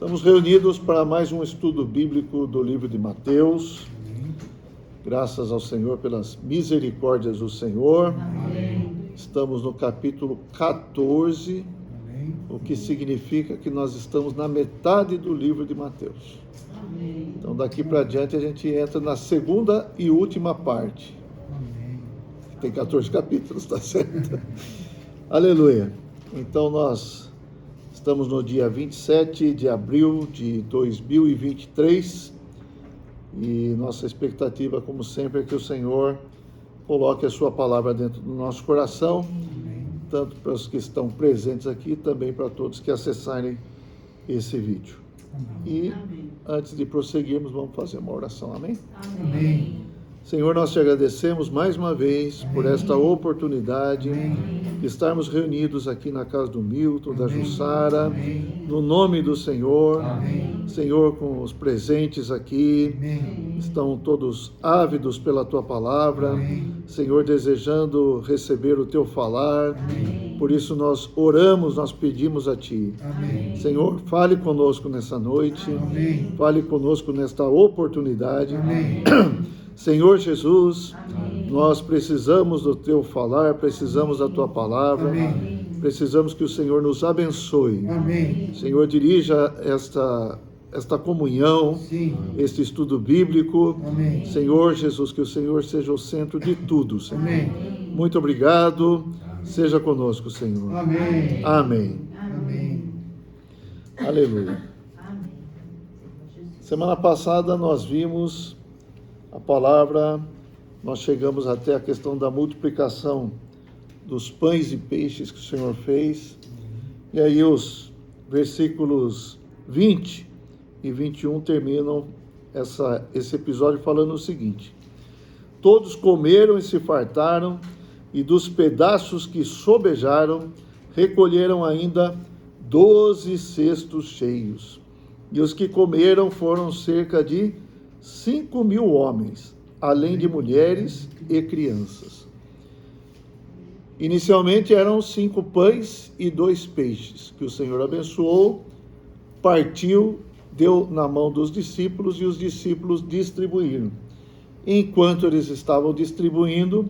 Estamos reunidos para mais um estudo bíblico do livro de Mateus. Graças ao Senhor pelas misericórdias do Senhor. Amém. Estamos no capítulo 14, Amém. O que significa que nós estamos na metade do livro de Mateus. Amém. Então daqui para diante a gente entra na segunda e última parte. Amém. Tem 14 capítulos, tá certo? Aleluia. Então nós estamos no dia 27 de abril de 2023 e nossa expectativa, como sempre, é que o Senhor coloque a sua palavra dentro do nosso coração, Amém. tanto para os que estão presentes aqui, também para todos que acessarem esse vídeo. Amém. E antes de prosseguirmos, vamos fazer uma oração, amém? Amém. Senhor, nós te agradecemos mais uma vez por esta oportunidade de estarmos reunidos aqui na casa do Milton, da Jussara, no nome do Senhor. Amém. Senhor, com os presentes aqui, Amém. estão todos ávidos pela tua palavra, Amém. Senhor, desejando receber o teu falar. Amém. Por isso nós oramos, nós pedimos a ti. Amém. Senhor, fale conosco nessa noite, Amém. fale conosco nesta oportunidade. Amém. Senhor Jesus, Amém. nós precisamos do teu falar, precisamos da tua palavra, Amém. precisamos que o Senhor nos abençoe. Amém. Senhor, dirija esta comunhão, Sim. este estudo bíblico. Amém. Senhor Jesus, que o Senhor seja o centro de tudo, Senhor. Amém. Muito obrigado, seja conosco, Senhor. Amém. Amém. Amém. Aleluia. Semana passada nós vimos a palavra, nós chegamos até a questão da multiplicação dos pães e peixes que o Senhor fez. E aí os versículos 20 e 21 terminam esse episódio falando o seguinte: todos comeram e se fartaram, e dos pedaços que sobejaram, recolheram ainda 12 cestos cheios. E os que comeram foram cerca de 5.000 homens, além de mulheres e crianças. Inicialmente eram 5 pães e 2 peixes, que o Senhor abençoou, partiu, deu na mão dos discípulos e os discípulos distribuíram. Enquanto eles estavam distribuindo,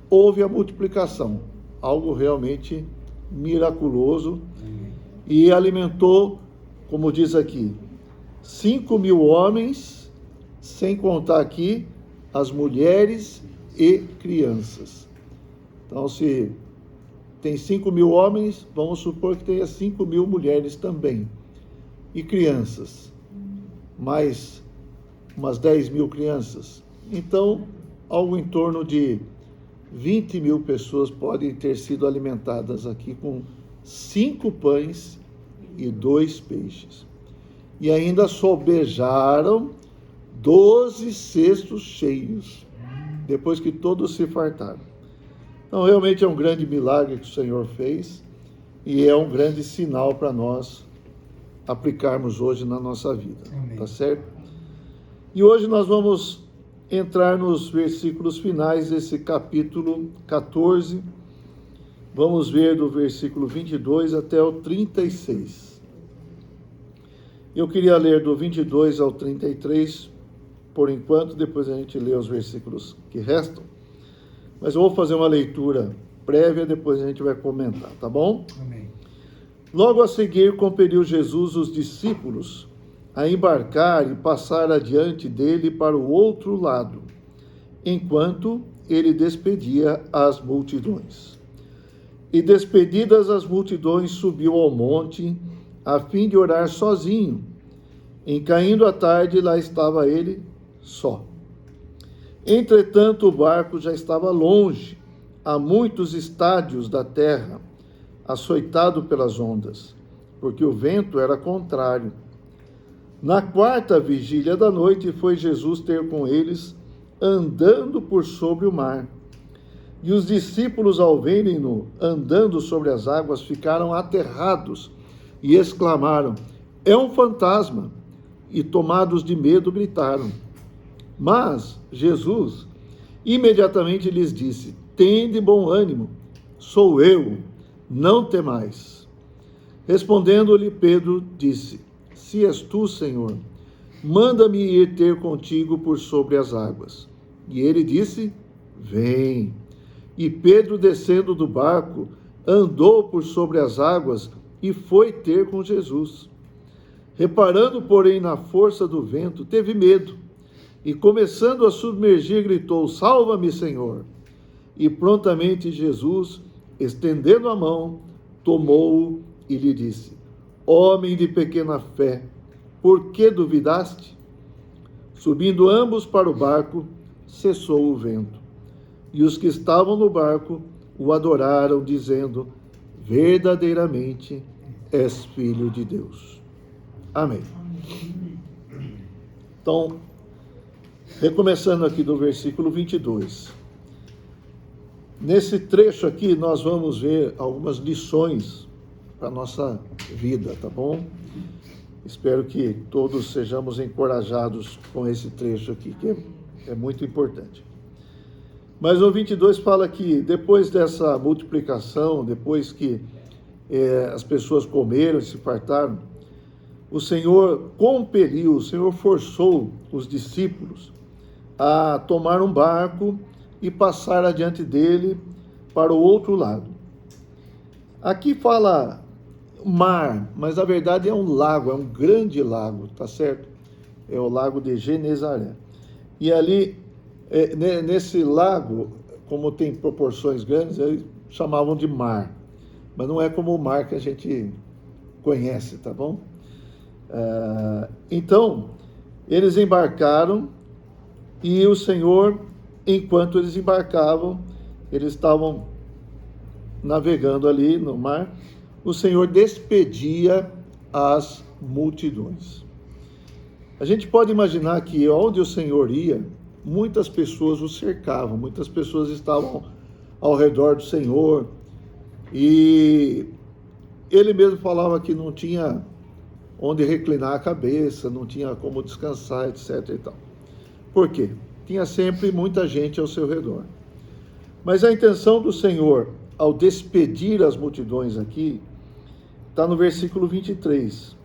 houve a multiplicação, algo realmente miraculoso, e alimentou, como diz aqui, 5.000 homens, sem contar aqui as mulheres e crianças. Então, se tem 5.000 homens, vamos supor que tenha 5.000 mulheres também. E crianças, mais umas 10.000 crianças. Então, algo em torno de 20.000 pessoas podem ter sido alimentadas aqui com 5 pães e 2 peixes. E ainda sobejaram 12 cestos cheios, depois que todos se fartaram. Então, realmente é um grande milagre que o Senhor fez, e é um grande sinal para nós aplicarmos hoje na nossa vida. Amém. Tá certo? E hoje nós vamos entrar nos versículos finais desse capítulo 14. Vamos ver do versículo 22 até o 36. Eu queria ler do 22 ao 33, por enquanto, depois a gente lê os versículos que restam. Mas eu vou fazer uma leitura prévia, depois a gente vai comentar, tá bom? Amém. Logo a seguir, compeliu Jesus os discípulos a embarcar e passar adiante dele para o outro lado, enquanto ele despedia as multidões. E despedidas as multidões, subiu ao monte, a fim de orar sozinho. Em caindo a tarde, lá estava ele só. Entretanto, o barco já estava longe, a muitos estádios da terra, açoitado pelas ondas, porque o vento era contrário. Na 4ª vigília da noite, foi Jesus ter com eles, andando por sobre o mar. E os discípulos, ao verem-no andando sobre as águas, ficaram aterrados e exclamaram: é um fantasma! E tomados de medo, gritaram. Mas Jesus imediatamente lhes disse: tende bom ânimo, sou eu, não temais. Respondendo-lhe Pedro, disse: Se és tu, Senhor, manda-me ir ter contigo por sobre as águas. E ele disse: Vem. E Pedro, descendo do barco, andou por sobre as águas e foi ter com Jesus. Reparando, porém, na força do vento, teve medo, e começando a submergir, gritou: Salva-me, Senhor! E prontamente Jesus, estendendo a mão, tomou-o e lhe disse: Homem de pequena fé, por que duvidaste? Subindo ambos para o barco, cessou o vento. E os que estavam no barco o adoraram, dizendo: Verdadeiramente és Filho de Deus. Amém. Então, recomeçando aqui do versículo 22. Nesse trecho aqui, nós vamos ver algumas lições para a nossa vida, tá bom? Espero que todos sejamos encorajados com esse trecho aqui, que é muito importante. Mas o 22 fala que depois dessa multiplicação, depois que as pessoas comeram e se fartaram, o Senhor compeliu, o Senhor forçou os discípulos a tomar um barco e passar adiante dele para o outro lado. Aqui fala mar, mas na verdade é um lago, é um grande lago, tá certo? É o lago de Genezaré. E ali, nesse lago, como tem proporções grandes, eles chamavam de mar. Mas não é como o mar que a gente conhece, tá bom? Então, eles embarcaram e o Senhor, enquanto eles embarcavam, eles estavam navegando ali no mar, o Senhor despedia as multidões. A gente pode imaginar que onde o Senhor ia, muitas pessoas o cercavam, muitas pessoas estavam ao redor do Senhor, e ele mesmo falava que não tinha onde reclinar a cabeça, não tinha como descansar, etc. e tal. Por quê? Tinha sempre muita gente ao seu redor. Mas a intenção do Senhor, ao despedir as multidões aqui, está no versículo 23.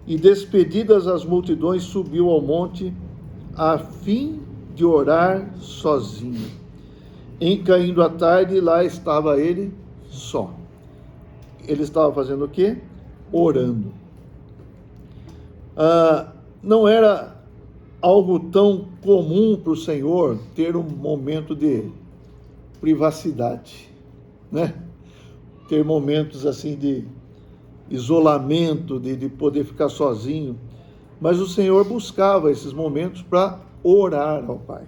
E despedidas as multidões, subiu ao monte a fim de orar sozinho. Em caindo a tarde, lá estava ele só. Ele estava fazendo o quê? Orando. Não era algo tão comum para o Senhor ter um momento de privacidade, né? Ter momentos assim de isolamento, de poder ficar sozinho. Mas o Senhor buscava esses momentos para orar ao Pai.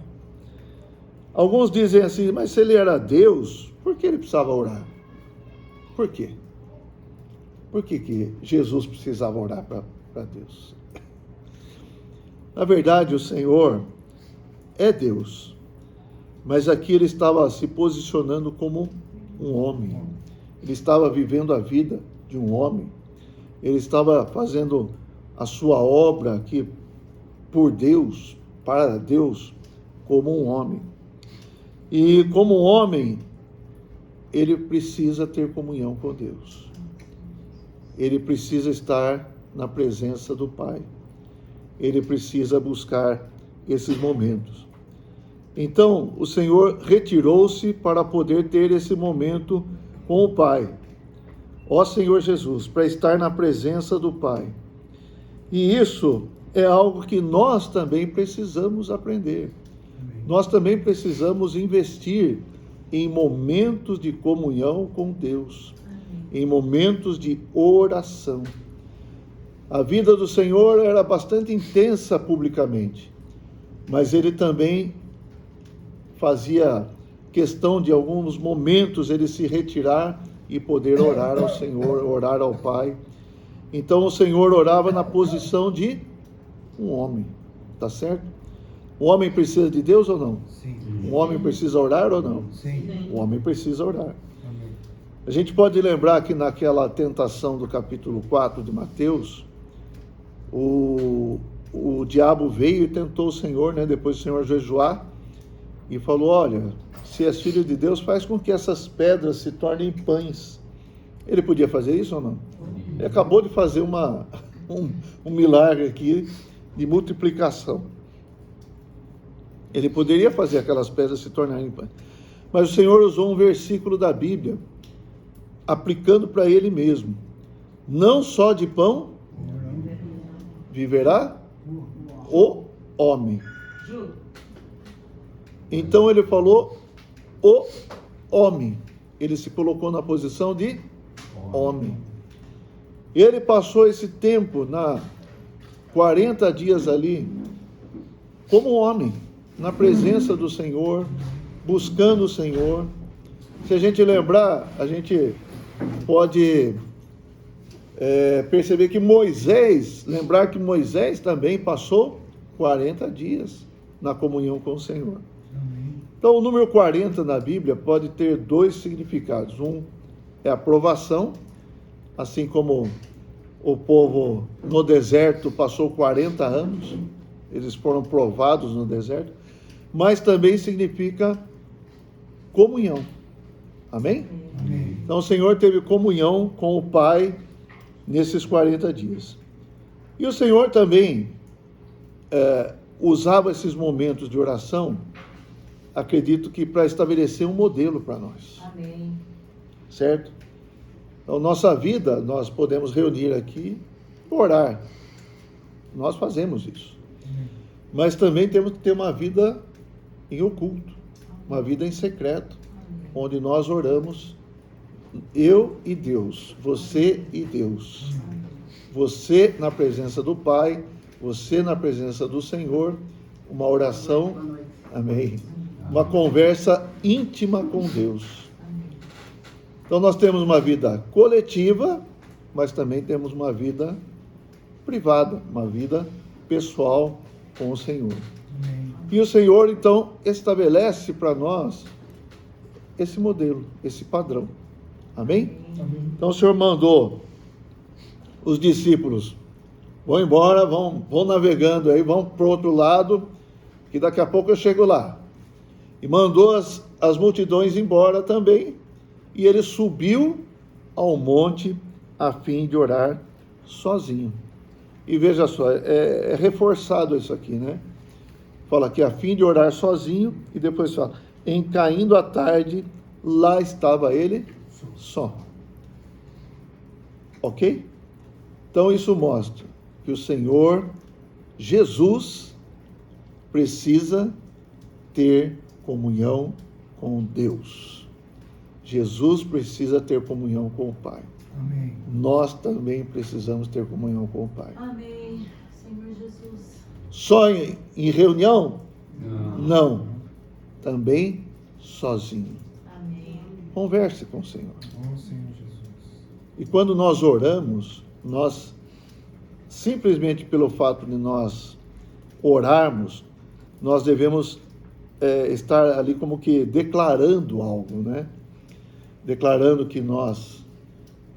Alguns dizem assim, mas se ele era Deus, por que ele precisava orar? Por quê? Por que Jesus precisava orar para Deus? Na verdade, o Senhor é Deus, mas aqui ele estava se posicionando como um homem. Ele estava vivendo a vida de um homem. Ele estava fazendo a sua obra aqui por Deus, para Deus, como um homem. E como um homem, ele precisa ter comunhão com Deus. Ele precisa estar na presença do Pai. Ele precisa buscar esses momentos. Então, o Senhor retirou-se para poder ter esse momento com o Pai. Ó Senhor Jesus, para estar na presença do Pai. E isso é algo que nós também precisamos aprender. Amém. Nós também precisamos investir em momentos de comunhão com Deus, em momentos de oração. A vida do Senhor era bastante intensa publicamente, mas ele também fazia questão de alguns momentos ele se retirar e poder orar ao Senhor, orar ao Pai. Então o Senhor orava na posição de um homem, tá certo? O homem precisa de Deus ou não? Sim. O homem precisa orar ou não? Sim. O homem precisa orar. Amém. A gente pode lembrar que naquela tentação do capítulo 4 de Mateus, o diabo veio e tentou o Senhor, né? Depois do Senhor jejuar, e falou, olha, se és filho de Deus, faz com que essas pedras se tornem pães. Ele podia fazer isso ou não? Ele acabou de fazer um milagre aqui de multiplicação. Ele poderia fazer aquelas pedras se tornarem pães. Mas o Senhor usou um versículo da Bíblia, aplicando para ele mesmo. Não só de pão viverá o homem. Então ele falou o homem. Ele se colocou na posição de homem. Ele passou esse tempo, 40 dias ali, como homem, na presença do Senhor, buscando o Senhor. Se a gente lembrar, a gente pode perceber que lembrar que Moisés também passou 40 dias na comunhão com o Senhor. Então, o número 40 na Bíblia pode ter dois significados. Um é aprovação, assim como o povo no deserto passou 40 anos, eles foram provados no deserto, mas também significa comunhão. Amém? Amém. Então, o Senhor teve comunhão com o Pai nesses 40 dias. E o Senhor também usava esses momentos de oração, acredito que para estabelecer um modelo para nós. Amém. Certo? Então, nossa vida, nós podemos reunir aqui e orar. Nós fazemos isso. Mas também temos que ter uma vida em oculto, uma vida em secreto, onde nós oramos, eu e Deus, você e Deus. Você na presença do Pai, você na presença do Senhor, uma oração, amém, uma conversa íntima com Deus. Então nós temos uma vida coletiva, mas também temos uma vida privada, uma vida pessoal com o Senhor. E o Senhor então estabelece para nós esse modelo, esse padrão. Amém? Então o Senhor mandou os discípulos, vão embora, vão navegando aí, vão para o outro lado, que daqui a pouco eu chego lá. E mandou as multidões embora também, e ele subiu ao monte a fim de orar sozinho. E veja só, é reforçado isso aqui, né? Fala que a fim de orar sozinho, e depois fala, em caindo a tarde, lá estava ele só. Ok? Então isso mostra que o Senhor, Jesus, precisa ter comunhão com Deus. Jesus precisa ter comunhão com o Pai. Amém. Nós também precisamos ter comunhão com o Pai. Amém. Senhor Jesus. Só em reunião? Não. Também sozinho. Amém. Converse com o Senhor. Ó Senhor Jesus. E quando nós oramos, nós, simplesmente pelo fato de nós orarmos, nós devemos estar ali como que declarando algo, né? Declarando que nós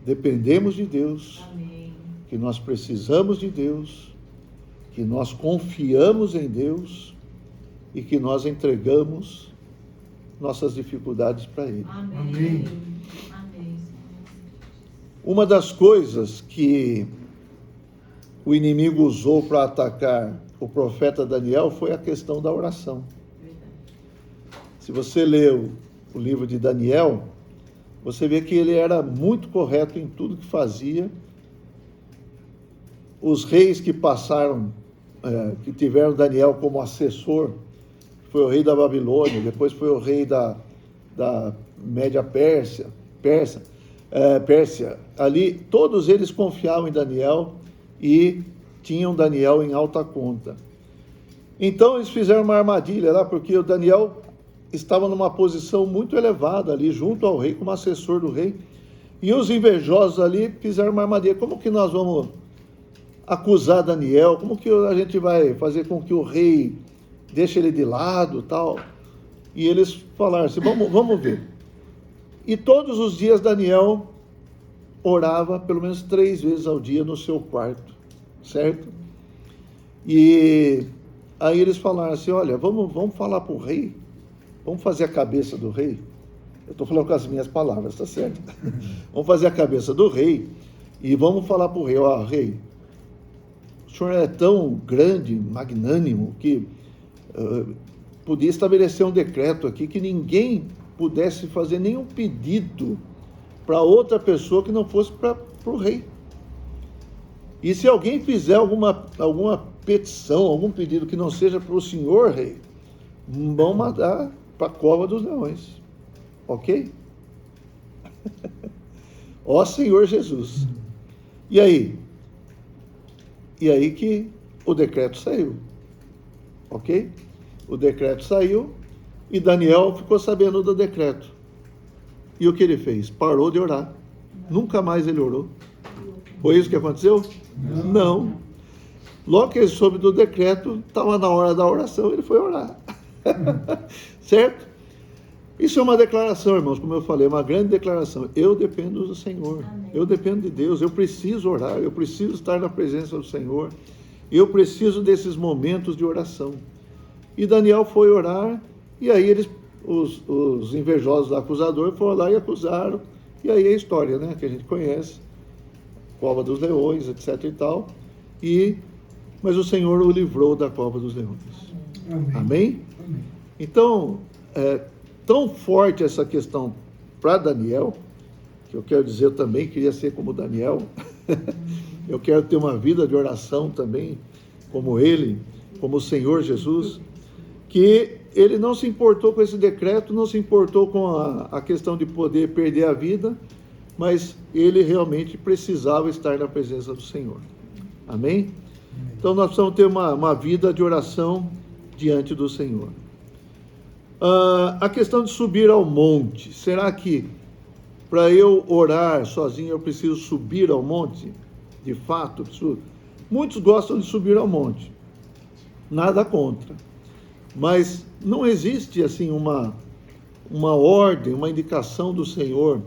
dependemos de Deus, Amém. que nós precisamos de Deus, que nós confiamos em Deus e que nós entregamos nossas dificuldades para Ele. Amém. Amém. Amém. Uma das coisas que o inimigo usou para atacar o profeta Daniel foi a questão da oração. Verdade. Se você leu o livro de Daniel, você vê que ele era muito correto em tudo que fazia. Os reis que passaram, que tiveram Daniel como assessor, foi o rei da Babilônia, depois foi o rei da Média Pérsia, ali todos eles confiavam em Daniel e tinham Daniel em alta conta. Então eles fizeram uma armadilha lá, porque o Daniel estava numa posição muito elevada ali, junto ao rei, como assessor do rei, e os invejosos ali fizeram uma armadilha. Como que nós vamos acusar Daniel? Como que a gente vai fazer com que o rei deixe ele de lado, tal? E eles falaram assim, vamos ver. E todos os dias Daniel orava pelo menos 3 vezes ao dia no seu quarto, certo? E aí eles falaram assim, olha, vamos falar para o rei, vamos fazer a cabeça do rei. Eu estou falando com as minhas palavras, tá certo? Vamos fazer a cabeça do rei e vamos falar para o rei, ó, rei, o senhor é tão grande, magnânimo, que podia estabelecer um decreto aqui que ninguém pudesse fazer nenhum pedido para outra pessoa que não fosse para o rei. E se alguém fizer alguma petição, algum pedido que não seja para o senhor rei, vão mandar para a cova dos leões. Ok? Ó Senhor Jesus. E aí? E aí que o decreto saiu. Ok? O decreto saiu e Daniel ficou sabendo do decreto. E o que ele fez? Parou de orar. Nunca mais ele orou. Foi isso que aconteceu? Não. Logo que ele soube do decreto, estava na hora da oração, ele foi orar. Certo? Isso é uma declaração, irmãos, como eu falei, uma grande declaração. Eu dependo do Senhor, eu dependo de Deus, eu preciso orar, eu preciso estar na presença do Senhor, eu preciso desses momentos de oração. E Daniel foi orar, e aí os invejosos do acusador foram lá e acusaram, e aí é a história, né, que a gente conhece, cova dos leões, etc e tal, mas o Senhor o livrou da cova dos leões. Amém? Amém? Então, tão forte essa questão para Daniel, que eu quero dizer, eu também queria ser como Daniel, eu quero ter uma vida de oração também, como ele, como o Senhor Jesus, que ele não se importou com esse decreto, não se importou com a questão de poder perder a vida, mas ele realmente precisava estar na presença do Senhor. Amém? Então nós precisamos ter uma vida de oração diante do Senhor. A questão de subir ao monte, será que para eu orar sozinho eu preciso subir ao monte? De fato, muitos gostam de subir ao monte, nada contra, mas não existe assim uma ordem, uma indicação do Senhor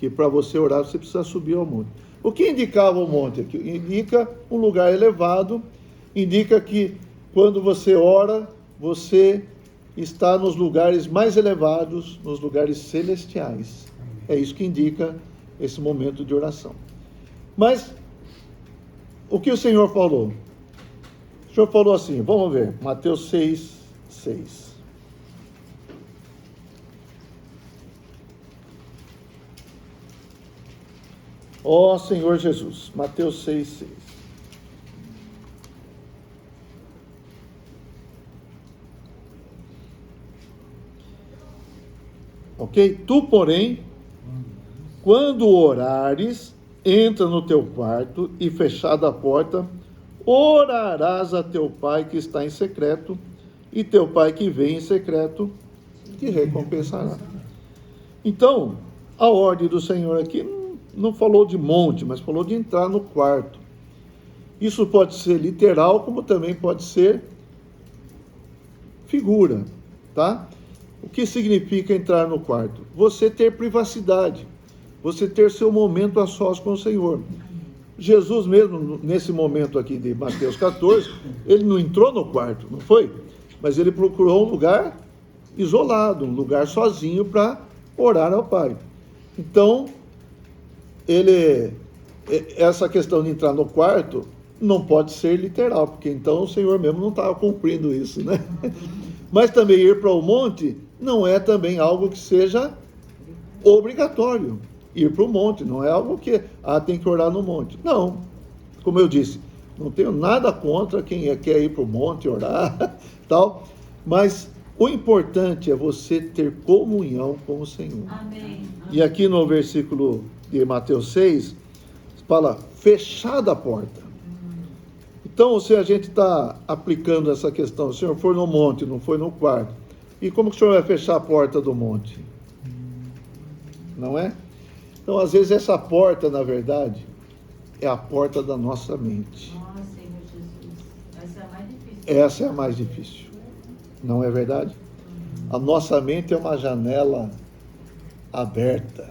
que para você orar você precisa subir ao monte. O que indicava o monte aqui? Indica um lugar elevado, indica que quando você ora, você está nos lugares mais elevados, nos lugares celestiais. É isso que indica esse momento de oração. Mas, o que o Senhor falou? O Senhor falou assim, vamos ver, Mateus 6:6. Ó Senhor Jesus, Mateus 6:6. Ok? Tu, porém, quando orares, entra no teu quarto e, fechada a porta, orarás a teu pai que está em secreto, e teu pai que vem em secreto te recompensará. Então, a ordem do Senhor aqui não falou de monte, mas falou de entrar no quarto. Isso pode ser literal, como também pode ser figura, tá? O que significa entrar no quarto? Você ter privacidade, você ter seu momento a sós com o Senhor. Jesus mesmo, nesse momento aqui de Mateus 14, ele não entrou no quarto, não foi? Mas ele procurou um lugar isolado, um lugar sozinho para orar ao Pai. Então, essa questão de entrar no quarto não pode ser literal, porque então o Senhor mesmo não estava cumprindo isso, né? Mas também ir para o monte não é também algo que seja obrigatório. Ir para o monte não é algo que tem que orar no monte. Não, como eu disse, não tenho nada contra quem quer ir para o monte orar, tal, mas o importante é você ter comunhão com o Senhor. Amém. E aqui no versículo de Mateus 6, fala, fechada a porta. Então, se a gente está aplicando essa questão, o Senhor foi no monte, não foi no quarto, e como que o Senhor vai fechar a porta do monte? Não é? Então, às vezes, essa porta, na verdade, é a porta da nossa mente. Nossa, Senhor Jesus. Essa é a mais difícil. Essa é a mais difícil. Não é verdade? A nossa mente é uma janela aberta.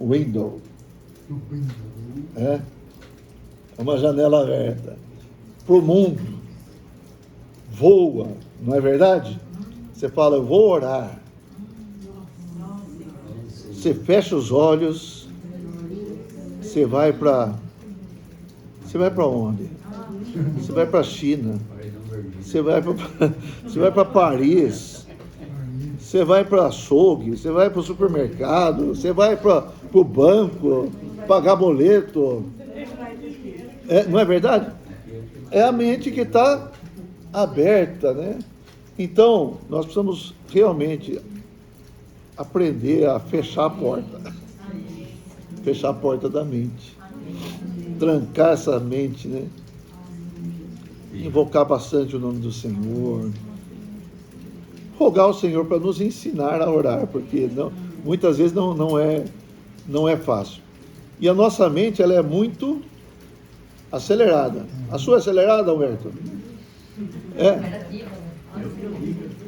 Window. É uma janela aberta para o mundo. Voa, não é verdade? Você fala, eu vou orar. Nossa, Senhor Você fecha os olhos, você vai para onde? Você vai para a China, você vai para Paris, você vai para açougue, você vai para o supermercado, você vai para o banco, pagar boleto. Não é verdade? É a mente que está aberta, né? Então, nós precisamos realmente aprender a fechar a porta. Fechar a porta da mente. Trancar essa mente, né? Invocar bastante o nome do Senhor. Rogar ao Senhor para nos ensinar a orar, porque muitas vezes não é fácil. E a nossa mente, ela é muito acelerada. A sua é acelerada, Alberto? É.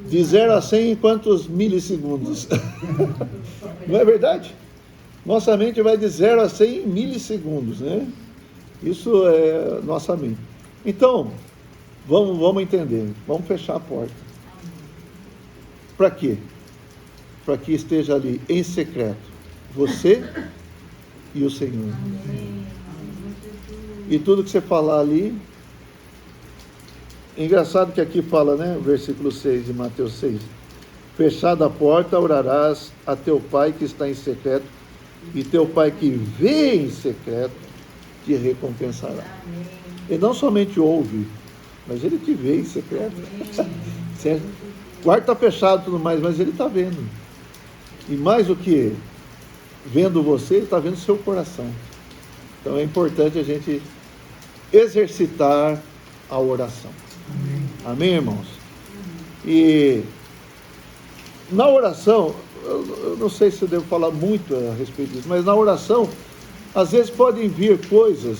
De 0 a 100 em quantos milissegundos? Não é verdade? Nossa mente vai de 0 a 100 em milissegundos, né? Isso é nossa mente. Então, vamos entender. Vamos fechar a porta. Para quê? Para que esteja ali em secreto você e o Senhor. E tudo que você falar ali. Engraçado que aqui fala, né? Versículo 6 de Mateus 6. Fechada a porta, orarás a teu pai que está em secreto, e teu pai que vê em secreto te recompensará. Ele não somente ouve, mas ele te vê em secreto. Certo? O quarto está fechado e tudo mais, mas ele está vendo. E mais do que vendo você, ele está vendo o seu coração. Então é importante a gente exercitar a oração. Amém, irmãos? E na oração, eu não sei se eu devo falar muito a respeito disso, mas na oração, às vezes podem vir coisas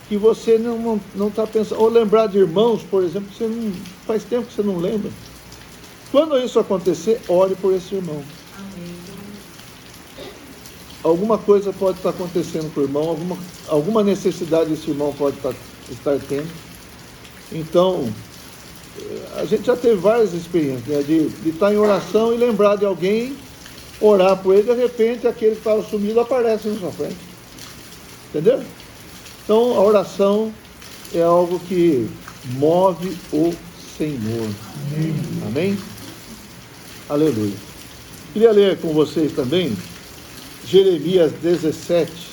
que você não está pensando, ou lembrar de irmãos, por exemplo, que você não, faz tempo que você não lembra. Quando isso acontecer, ore por esse irmão. Alguma coisa pode estar acontecendo com o irmão, alguma necessidade esse irmão pode estar tendo. Então, a gente já teve várias experiências, né, de estar em oração e lembrar de alguém, orar por ele, de repente aquele que estava sumido aparece na sua frente. Entendeu? Então, a oração é algo que move o Senhor. Amém? Aleluia. Queria ler com vocês também Jeremias 17.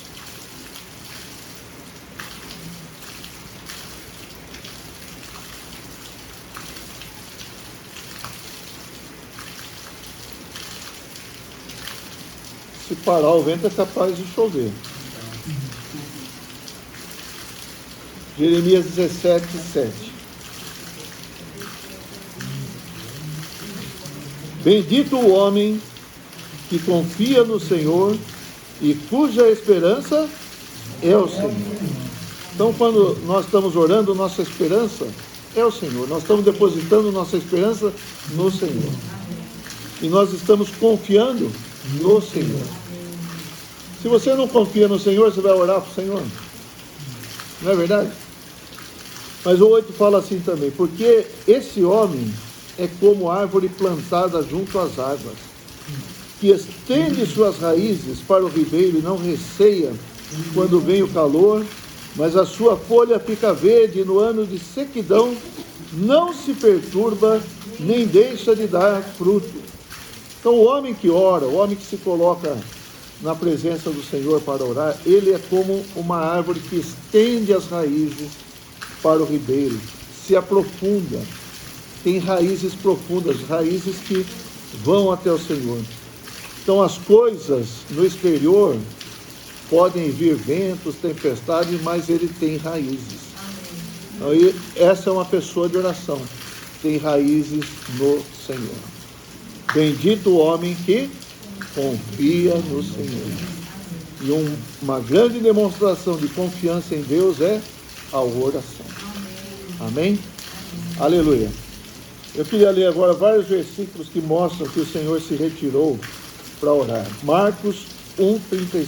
Se parar o vento é capaz de chover. Jeremias 17, 7. Bendito o homem que confia no Senhor e cuja esperança é o Senhor. Então, quando nós estamos orando, nossa esperança é o Senhor. Nós estamos depositando nossa esperança no Senhor. E nós estamos confiando no Senhor. Se você não confia no Senhor, você vai orar para o Senhor. Não é verdade? Mas o 8 fala assim também: porque esse homem é como árvore plantada junto às águas, que estende suas raízes para o ribeiro e não receia quando vem o calor, mas a sua folha fica verde e no ano de sequidão não se perturba, nem deixa de dar fruto. Então o homem que ora, o homem que se coloca na presença do Senhor para orar, ele é como uma árvore que estende as raízes para o ribeiro, se aprofunda, tem raízes profundas, raízes que vão até o Senhor. Então as coisas no exterior podem vir ventos, tempestades, mas ele tem raízes. Então, essa é uma pessoa de oração, tem raízes no Senhor. Bendito o homem que confia no Senhor. E uma grande demonstração de confiança em Deus é a oração. Amém? Aleluia. Eu queria ler agora vários versículos que mostram que o Senhor se retirou para orar. Marcos 1:35.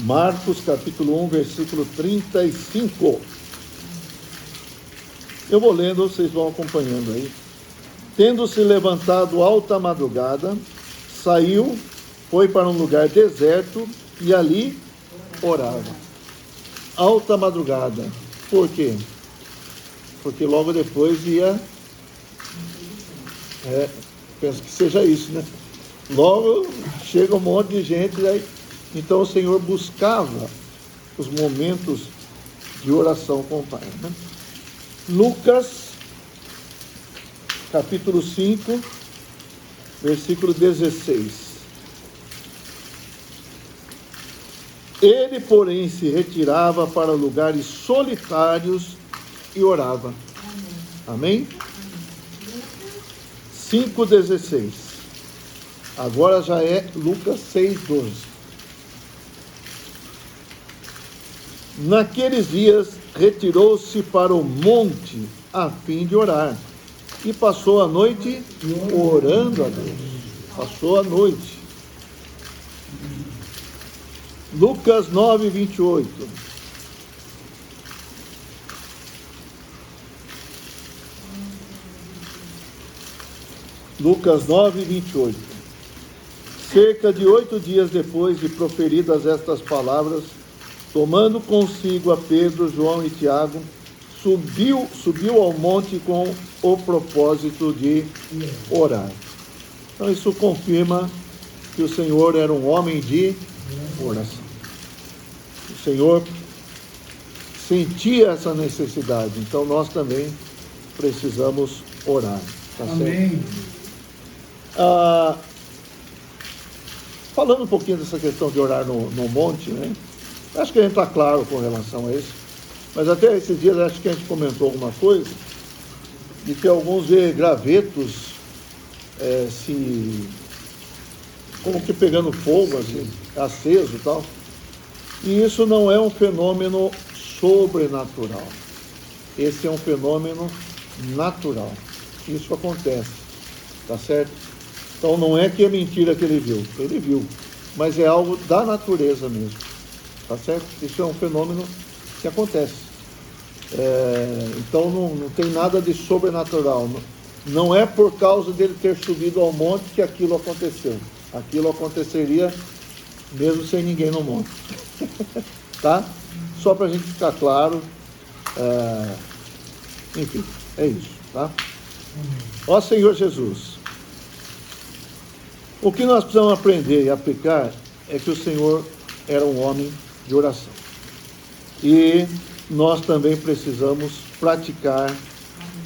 Marcos capítulo 1, versículo 35. Eu vou lendo, vocês vão acompanhando aí. Tendo-se levantado alta madrugada, saiu, foi para um lugar deserto e ali orava. Alta madrugada. Por quê? Porque logo depois ia... penso que seja isso, né? Logo chega um monte de gente, aí, então o Senhor buscava os momentos de oração com o Pai, né? Lucas, capítulo 5, versículo 16. Ele, porém, se retirava para lugares solitários e orava. Amém? 5,16. Agora já é Lucas 6,12. Naqueles dias, retirou-se para o monte a fim de orar. E passou a noite orando a Deus. Passou a noite. Lucas 9, 28. Lucas 9, 28. Cerca de 8 dias depois de proferidas estas palavras, tomando consigo a Pedro, João e Tiago, subiu ao monte com o propósito de orar. Então isso confirma que o Senhor era um homem de oração. O Senhor sentia essa necessidade, então nós também precisamos orar. Tá Amém. certo? Falando um pouquinho dessa questão de orar no monte, né? Acho que a gente está claro com relação a isso, mas até esses dias acho que a gente comentou alguma coisa, de que alguns vê gravetos como que pegando fogo, assim, aceso e tal, e isso não é um fenômeno sobrenatural, esse é um fenômeno natural, isso acontece, tá certo? Então não é que é mentira que ele viu, mas é algo da natureza mesmo, tá certo? Isso é um fenômeno que acontece. Então não tem nada de sobrenatural, não é por causa dele ter subido ao monte que aquilo aconteceu, aquilo aconteceria mesmo sem ninguém no monte, tá? Só para a gente ficar claro, enfim, é isso, tá? Ó Senhor Jesus, o que nós precisamos aprender e aplicar é que o Senhor era um homem de oração. E nós também precisamos praticar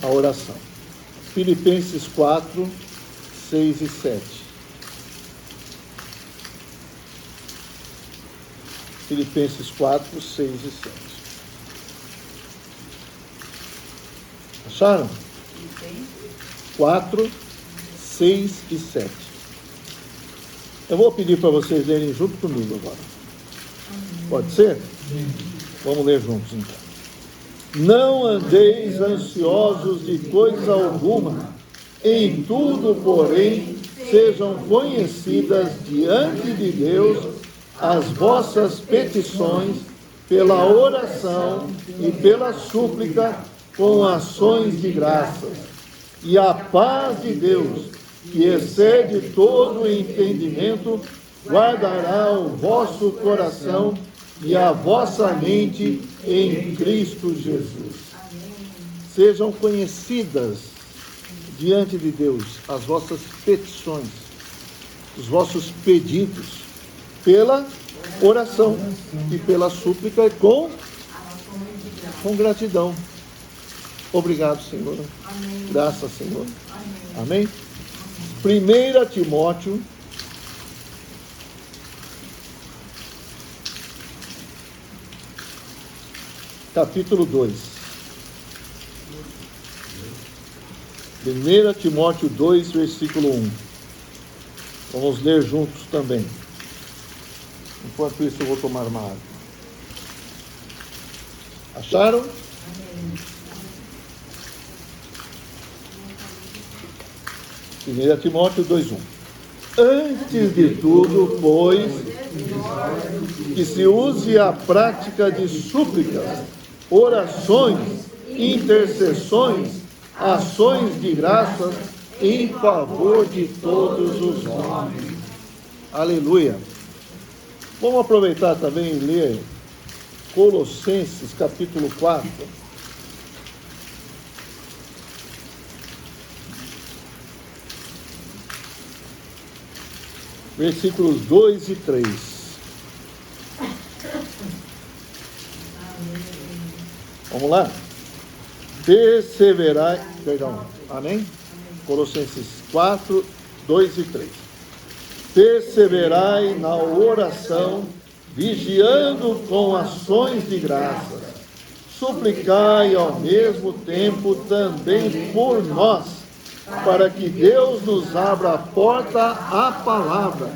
a oração. Filipenses 4, 6 e 7. Filipenses 4, 6 e 7. Acharam? 4, 6 e 7. Eu vou pedir para vocês lerem junto comigo agora. Pode ser? Vamos ler juntos então. Não andeis ansiosos de coisa alguma, em tudo, porém, sejam conhecidas diante de Deus as vossas petições pela oração e pela súplica com ações de graças. E a paz de Deus, que excede todo o entendimento, guardará o vosso coração e a vossa mente em Cristo Jesus. Sejam conhecidas diante de Deus as vossas petições, os vossos pedidos, pela oração e pela súplica e com gratidão. Obrigado, Senhor. Graças, Senhor. Amém? 1 Timóteo, capítulo 2. 1 Timóteo 2, versículo 1. Vamos ler juntos também. Enquanto isso, eu vou tomar uma água. Acharam? 1 Timóteo 2,1. Antes de tudo, pois, Que se use a prática de súplicas, orações, intercessões, ações de graças em favor de todos os homens. Aleluia. Vamos aproveitar também e ler Colossenses capítulo 4. Versículos 2 e 3. Vamos lá? Perseverai, perdão, amém? Colossenses 4, 2 e 3. Perseverai na oração, vigiando com ações de graças. Suplicai ao mesmo tempo também por nós, para que Deus nos abra a porta à palavra,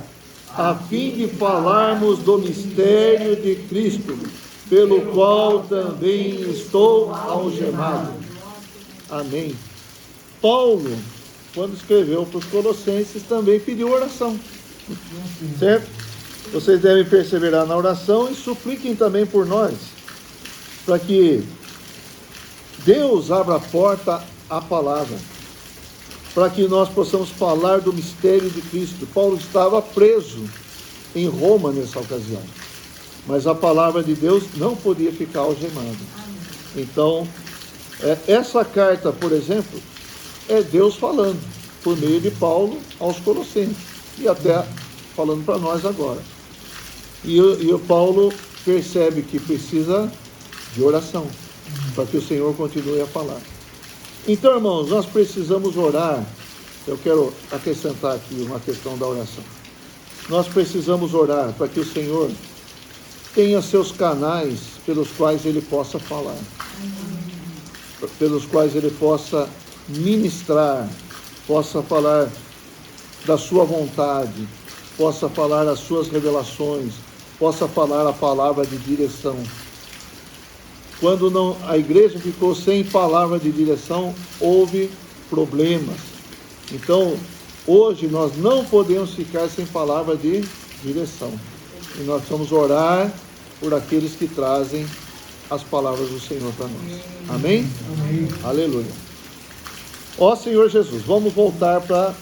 a fim de falarmos do mistério de Cristo, pelo qual também estou algemado. Amém. Paulo, quando escreveu para os Colossenses, também pediu oração. Certo? Vocês devem perseverar na oração e supliquem também por nós, para que Deus abra a porta à palavra, para que nós possamos falar do mistério de Cristo. Paulo estava preso em Roma nessa ocasião, mas a palavra de Deus não podia ficar algemada. Então, essa carta, por exemplo, é Deus falando por meio de Paulo aos Colossenses, e até falando para nós agora. E o Paulo percebe que precisa de oração, para que o Senhor continue a falar. Então, irmãos, nós precisamos orar. Eu quero acrescentar aqui uma questão da oração. Nós precisamos orar para que o Senhor tenha seus canais pelos quais Ele possa falar, pelos quais Ele possa ministrar, possa falar da sua vontade, possa falar as suas revelações, possa falar a palavra de direção. Quando a igreja ficou sem palavra de direção, houve problemas. Então, hoje nós não podemos ficar sem palavra de direção. E nós vamos orar por aqueles que trazem as palavras do Senhor para nós. Amém? Amém. Aleluia. Ó Senhor Jesus, vamos voltar para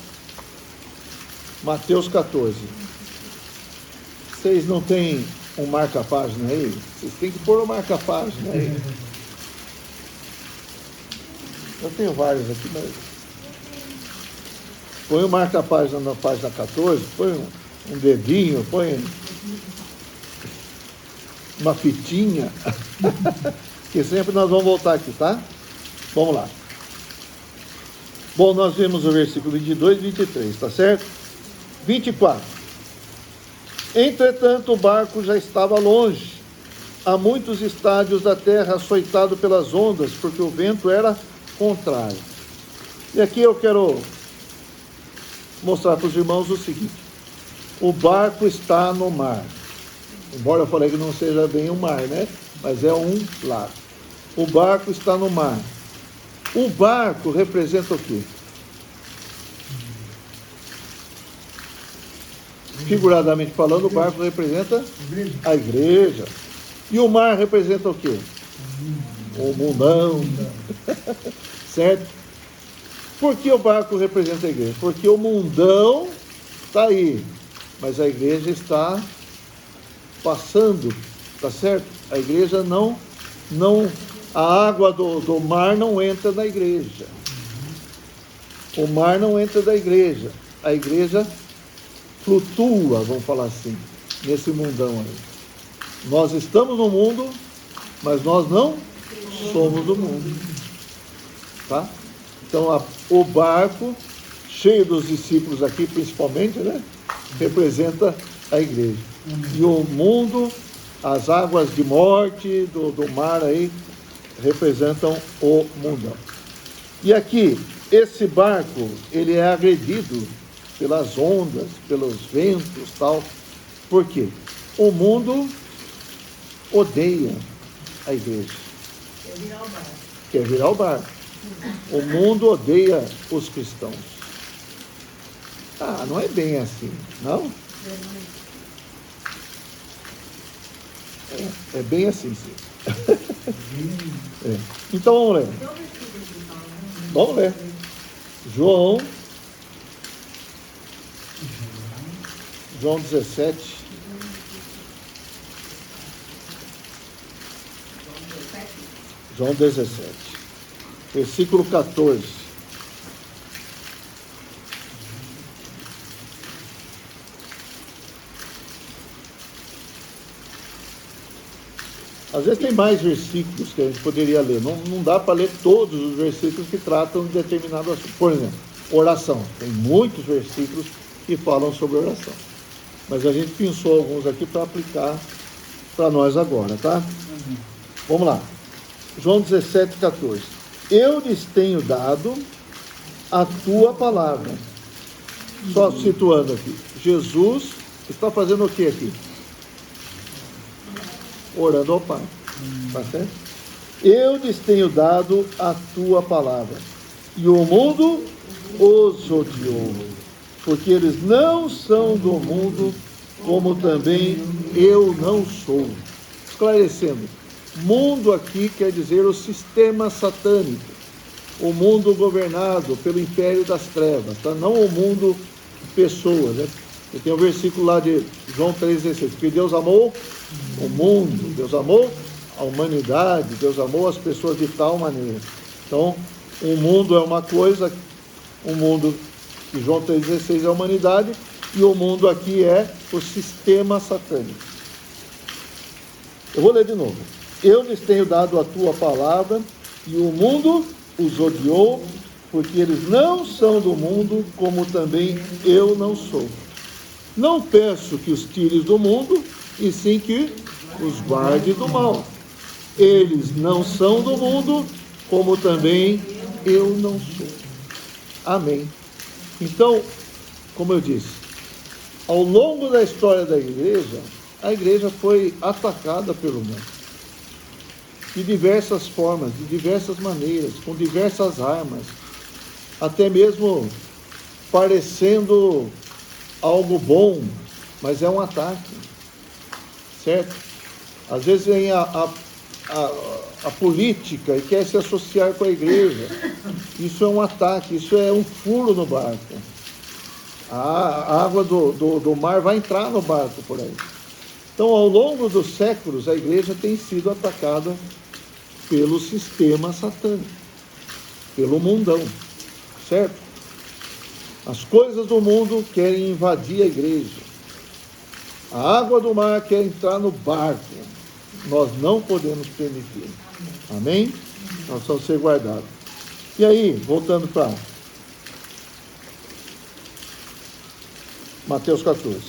Mateus 14. Vocês não têm um marca-página aí? Vocês têm que pôr um marca-página aí. Eu tenho vários aqui, mas... Põe o marca-página na página 14, põe um dedinho, põe uma fitinha, que sempre nós vamos voltar aqui, tá? Vamos lá. Bom, nós vimos o versículo 22 e 23, tá certo? 24. Entretanto, o barco já estava longe, a muitos estádios da terra, açoitado pelas ondas, porque o vento era contrário. E aqui eu quero mostrar para os irmãos o seguinte: o barco está no mar. Embora eu falei que não seja bem um mar, né? Mas é um lago. O barco está no mar. O barco representa o quê? Figuradamente falando, o barco representa a igreja. E o mar representa o quê? O mundão. Certo? Por que o barco representa a igreja? Porque o mundão está aí, mas a igreja está passando, tá certo? A igreja não a água do mar não entra na igreja. O mar não entra da igreja. A igreja flutua, vamos falar assim, nesse mundão aí. Nós estamos no mundo, mas nós não somos do mundo. Tá? Então, o barco, cheio dos discípulos aqui, principalmente, né? Representa a igreja. E o mundo, as águas de morte do mar aí, representam o mundão. E aqui, esse barco, ele é agredido pelas ondas, pelos ventos, tal. Por quê? O mundo odeia a igreja. Quer virar o barco. O mundo odeia os cristãos. Não é bem assim, não? É bem assim, sim. É. Então vamos ler. Até o versículo que fala, né? Vamos ler. João 17. João 17, versículo 14. Às vezes tem mais versículos que a gente poderia ler. Não dá para ler todos os versículos que tratam de determinado assunto. Por exemplo, oração. Tem muitos versículos que falam sobre oração. Mas a gente pensou alguns aqui para aplicar para nós agora, tá? Vamos lá. João 17, 14. Eu lhes tenho dado a tua palavra. Só situando aqui. Jesus está fazendo o que aqui? Orando ao Pai. Tá certo? Eu lhes tenho dado a tua palavra. E o mundo os odiou. Porque eles não são do mundo, como também eu não sou. Esclarecendo. Mundo aqui quer dizer o sistema satânico. O mundo governado pelo império das trevas. Tá? Não o mundo de pessoas, né? E tem um versículo lá de João 3,16. Porque Deus amou o mundo, Deus amou a humanidade, Deus amou as pessoas de tal maneira. Então, o mundo é uma coisa, o mundo de João 3,16 é a humanidade, e o mundo aqui é o sistema satânico. Eu vou ler de novo. Eu lhes tenho dado a tua palavra, e o mundo os odiou, porque eles não são do mundo, como também eu não sou. Não peço que os tires do mundo, e sim que os guarde do mal. Eles não são do mundo, como também eu não sou. Amém. Então, como eu disse, ao longo da história da igreja, a igreja foi atacada pelo mundo. De diversas formas, de diversas maneiras, com diversas armas, até mesmo parecendo algo bom, mas é um ataque, certo? Às vezes vem a política e quer se associar com a igreja. Isso é um ataque, isso é um furo no barco. A água do mar vai entrar no barco por aí. Então, ao longo dos séculos, a igreja tem sido atacada pelo sistema satânico, pelo mundão, certo? As coisas do mundo querem invadir a igreja. A água do mar quer entrar no barco. Nós não podemos permitir. Amém? Nós vamos ser guardados. E aí, voltando para Mateus 14.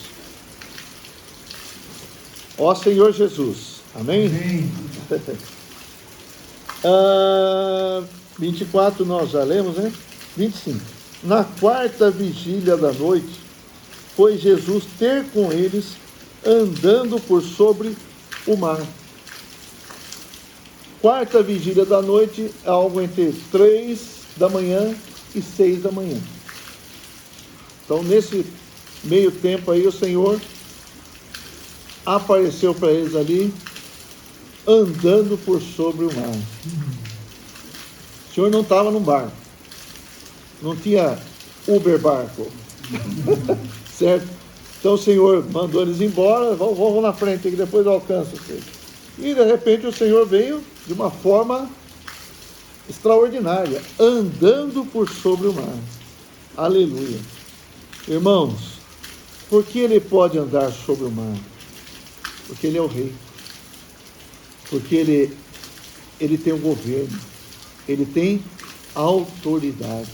Ó Senhor Jesus. Amém? Amém. 24 nós já lemos, né? 25. Na quarta vigília da noite, foi Jesus ter com eles, andando por sobre o mar. Quarta vigília da noite é algo entre 3 da manhã e 6 da manhã. Então, nesse meio tempo aí, o Senhor apareceu para eles ali, andando por sobre o mar. O Senhor não estava num barco. Não tinha Uber barco. Certo? Então o Senhor mandou eles embora, vão na frente, que depois eu alcanço vocês. E de repente o Senhor veio de uma forma extraordinária, andando por sobre o mar. Aleluia. Irmãos, por que ele pode andar sobre o mar? Porque ele é o rei. Porque ele tem o governo. Ele tem autoridade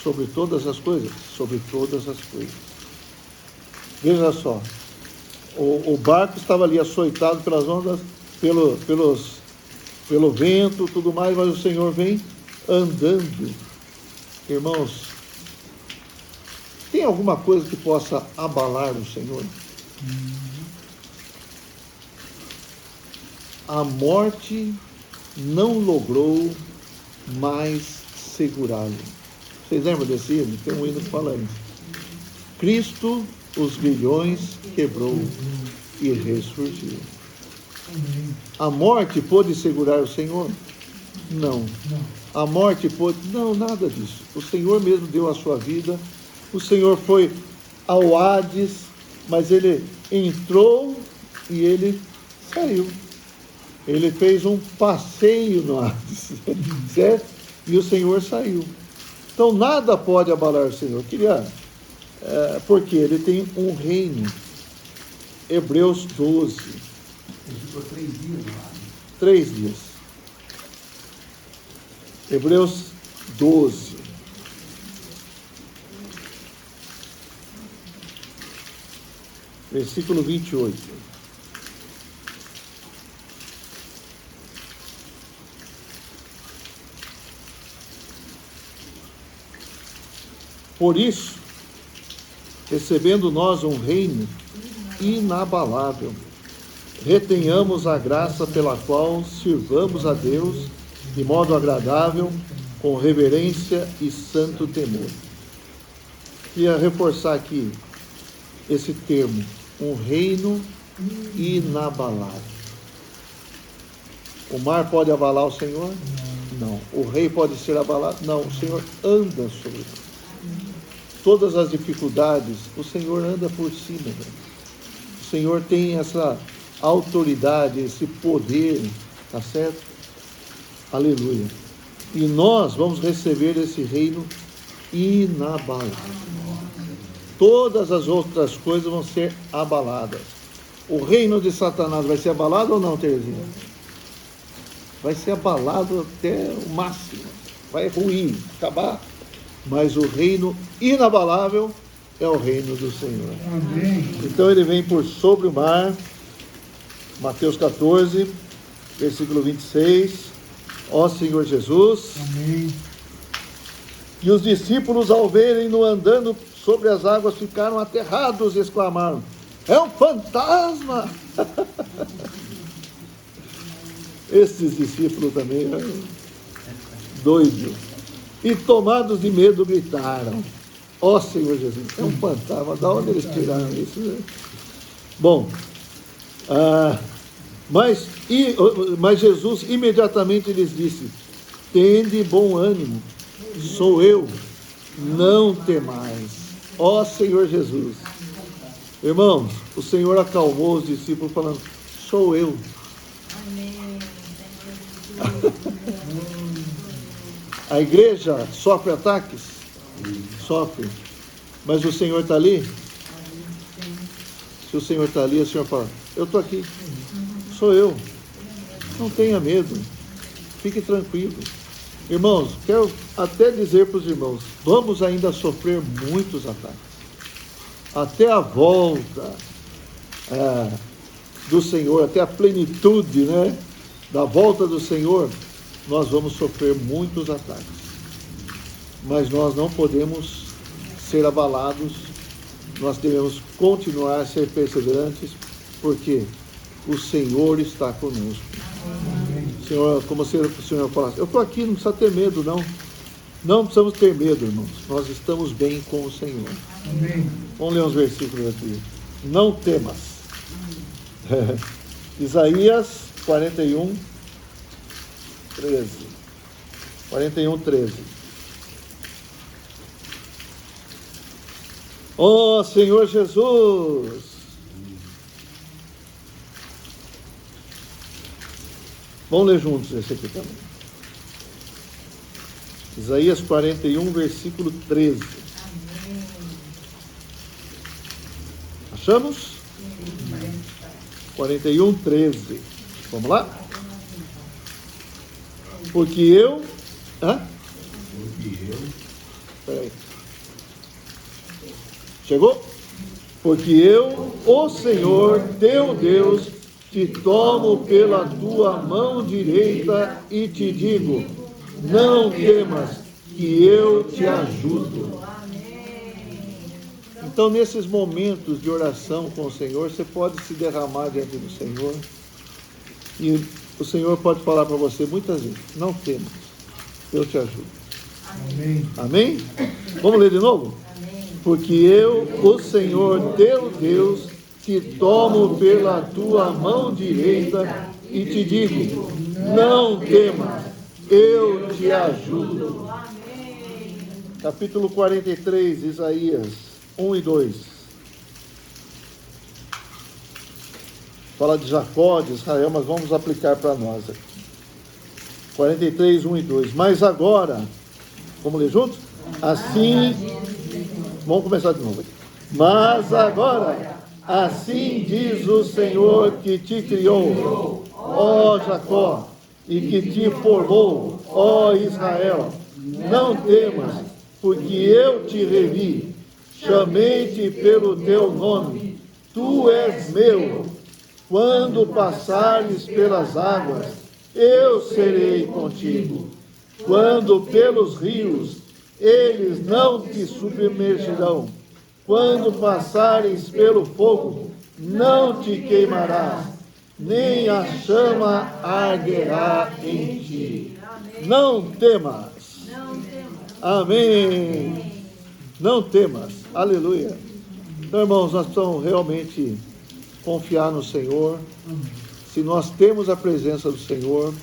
sobre todas as coisas. Sobre todas as coisas. Veja só. O barco estava ali açoitado pelas ondas, pelo vento, tudo mais, mas o Senhor vem andando. Irmãos, tem alguma coisa que possa abalar o Senhor? A morte não logrou mais segurá-lo. Vocês lembram desse hino? Tem um hino que fala isso. Cristo os grilhões quebrou e ressurgiu. Amém. A morte pôde segurar o Senhor? Não. Não. A morte pôde... Não, nada disso. O Senhor mesmo deu a sua vida. O Senhor foi ao Hades, mas ele entrou e ele saiu. Ele fez um passeio no Hades, certo? E o Senhor saiu. Então nada pode abalar o Senhor. Porque ele tem um reino. Hebreus 12. Ele ficou 3 dias lá. 3 dias. Hebreus 12. Versículo 28. Por isso, recebendo nós um reino inabalável, retenhamos a graça pela qual sirvamos a Deus de modo agradável, com reverência e santo temor. Queria reforçar aqui esse termo, um reino inabalável. O mar pode abalar o Senhor? Não. O rei pode ser abalado? Não. O Senhor anda sobre nós. Todas as dificuldades, o Senhor anda por cima. O Senhor tem essa autoridade, esse poder, tá certo? Aleluia. E nós vamos receber esse reino inabalável. Todas as outras coisas vão ser abaladas. O reino de Satanás vai ser abalado ou não, Terezinha? Vai ser abalado até o máximo. Vai ruir, acabar. Mas o reino inabalável é o reino do Senhor. Amém. Então ele vem por sobre o mar. Mateus 14, versículo 26. Ó Senhor Jesus. Amém. E os discípulos, ao verem-no andando sobre as águas, ficaram aterrados e exclamaram: é um fantasma! Esses discípulos também eram doidos. E tomados de medo gritaram: ó Senhor Jesus, é um fantasma. Da onde eles tiraram isso, né? Bom, mas Jesus imediatamente lhes disse: tende bom ânimo, sou eu, não temais. Ó Senhor Jesus. Irmãos, o Senhor acalmou os discípulos falando: sou eu. A igreja sofre ataques? Sofre. Mas o Senhor está ali? Se o Senhor está ali, o Senhor fala: eu estou aqui. Sou eu. Não tenha medo. Fique tranquilo. Irmãos, quero até dizer para os irmãos: vamos ainda sofrer muitos ataques. Até a volta do Senhor, até a plenitude, né, da volta do Senhor, nós vamos sofrer muitos ataques. Mas nós não podemos ser abalados. Nós devemos continuar a ser perseverantes, porque o Senhor está conosco. Senhor, como se o Senhor falasse: eu estou aqui, não precisa ter medo, não. Não precisamos ter medo, irmãos. Nós estamos bem com o Senhor. Amém. Vamos ler uns versículos aqui. Não temas. Isaías 41, 13. 41, 13. Ó Senhor Jesus. Vamos ler juntos esse aqui também. Isaías 41, versículo 13. Achamos? 41, 13. Vamos lá? Porque eu... Peraí. Chegou? Porque eu, o Senhor, teu Deus, te tomo pela tua mão direita e te digo: não temas, que eu te ajudo. Então, nesses momentos de oração com o Senhor, você pode se derramar diante do Senhor. E o Senhor pode falar para você muitas vezes: não temas, eu te ajudo. Amém. Amém? Vamos ler de novo? Porque eu, o Senhor, teu Deus, te tomo pela tua mão direita e te digo, não temas, eu te ajudo. Capítulo 43, Isaías 1 e 2. Fala de Jacó, de Israel, mas vamos aplicar para nós aqui. 43, 1 e 2. Mas agora, vamos ler juntos? Assim, vamos começar de novo aqui. Mas agora, assim diz o Senhor que te criou, ó Jacó, e que te formou, ó Israel. Não temas, porque eu te revi, chamei-te pelo teu nome, tu és meu. Quando passares pelas águas, eu serei contigo. Quando pelos rios, eles não te submergirão. Quando passares pelo fogo, não te queimarás, nem a chama arderá em ti. Não temas. Amém. Não temas. Aleluia. Então, irmãos, nós precisamos realmente confiar no Senhor. Se nós temos a presença do Senhor,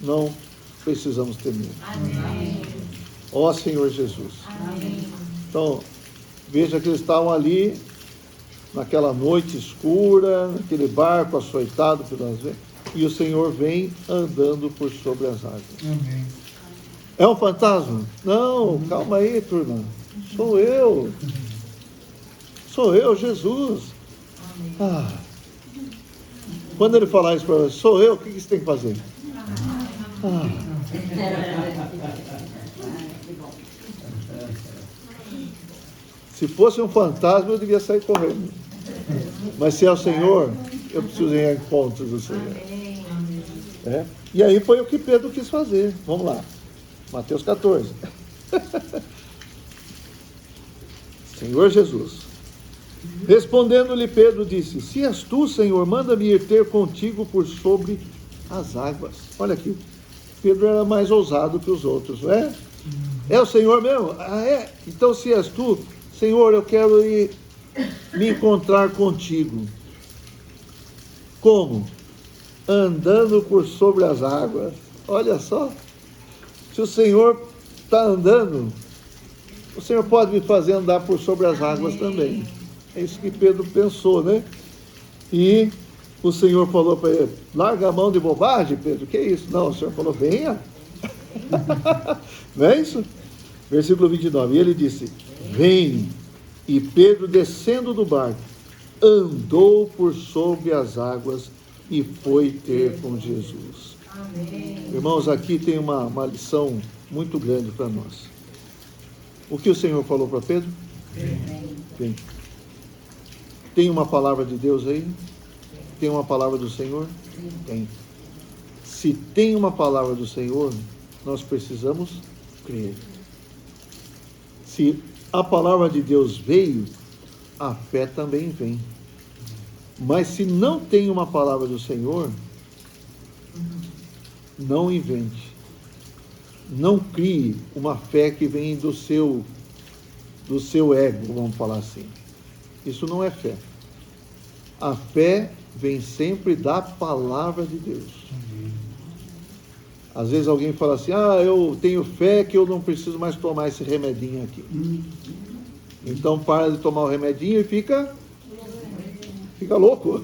não precisamos temer. Amém. Ó Senhor Jesus. Amém. Então, veja que eles estavam ali, naquela noite escura, naquele barco açoitado pelas ventas, e o Senhor vem andando por sobre as águas. Amém. É um fantasma? Não, calma aí, turma. Sou eu. Sou eu, Jesus. Ah. Quando ele falar isso para você, sou eu, o que você tem que fazer? Ah. Se fosse um fantasma, eu devia sair correndo. Mas se é o Senhor, eu preciso ir ao encontro do Senhor. É? E aí foi o que Pedro quis fazer. Vamos lá. Mateus 14. Senhor Jesus. Respondendo-lhe Pedro, disse, se és tu, Senhor, manda-me ir ter contigo por sobre as águas. Olha aqui, Pedro era mais ousado que os outros, não é? É o Senhor mesmo? Ah, é? Então se és tu, Senhor, eu quero ir me encontrar contigo. Como? Andando por sobre as águas. Olha só. Se o Senhor está andando, o Senhor pode me fazer andar por sobre as águas também. É isso que Pedro pensou, né? E o Senhor falou para ele, larga a mão de bobagem, Pedro. Que isso? Não, o Senhor falou, venha. Não é isso? Versículo 29. E ele disse, vem. E Pedro, descendo do barco, andou por sobre as águas e foi ter com Jesus. Amém. Irmãos, aqui tem uma lição muito grande para nós. O que o Senhor falou para Pedro? Vem. Tem uma palavra de Deus aí? Tem uma palavra do Senhor? Tem. Se tem uma palavra do Senhor, nós precisamos crer. Se a palavra de Deus veio, a fé também vem. Mas se não tem uma palavra do Senhor, não invente. Não crie uma fé que vem do seu ego, vamos falar assim. Isso não é fé. A fé vem sempre da palavra de Deus. Às vezes alguém fala assim, eu tenho fé que eu não preciso mais tomar esse remedinho aqui. Então para de tomar o remedinho e fica louco.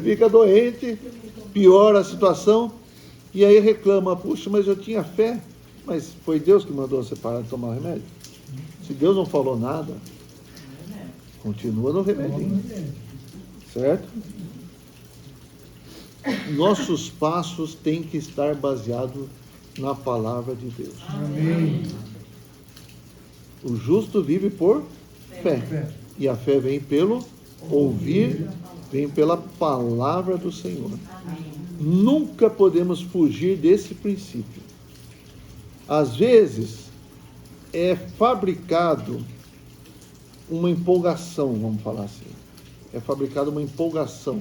Fica doente, piora a situação, e aí reclama, puxa, mas eu tinha fé, mas foi Deus que mandou você parar de tomar o remédio. Se Deus não falou nada, continua no remedinho. Certo? Nossos passos têm que estar baseados na palavra de Deus. Amém. O justo vive por fé. Fé. E a fé vem pelo ouvir, vem pela palavra do Senhor. Nunca podemos fugir desse princípio. Às vezes, é fabricado uma empolgação, vamos falar assim. É fabricada uma empolgação.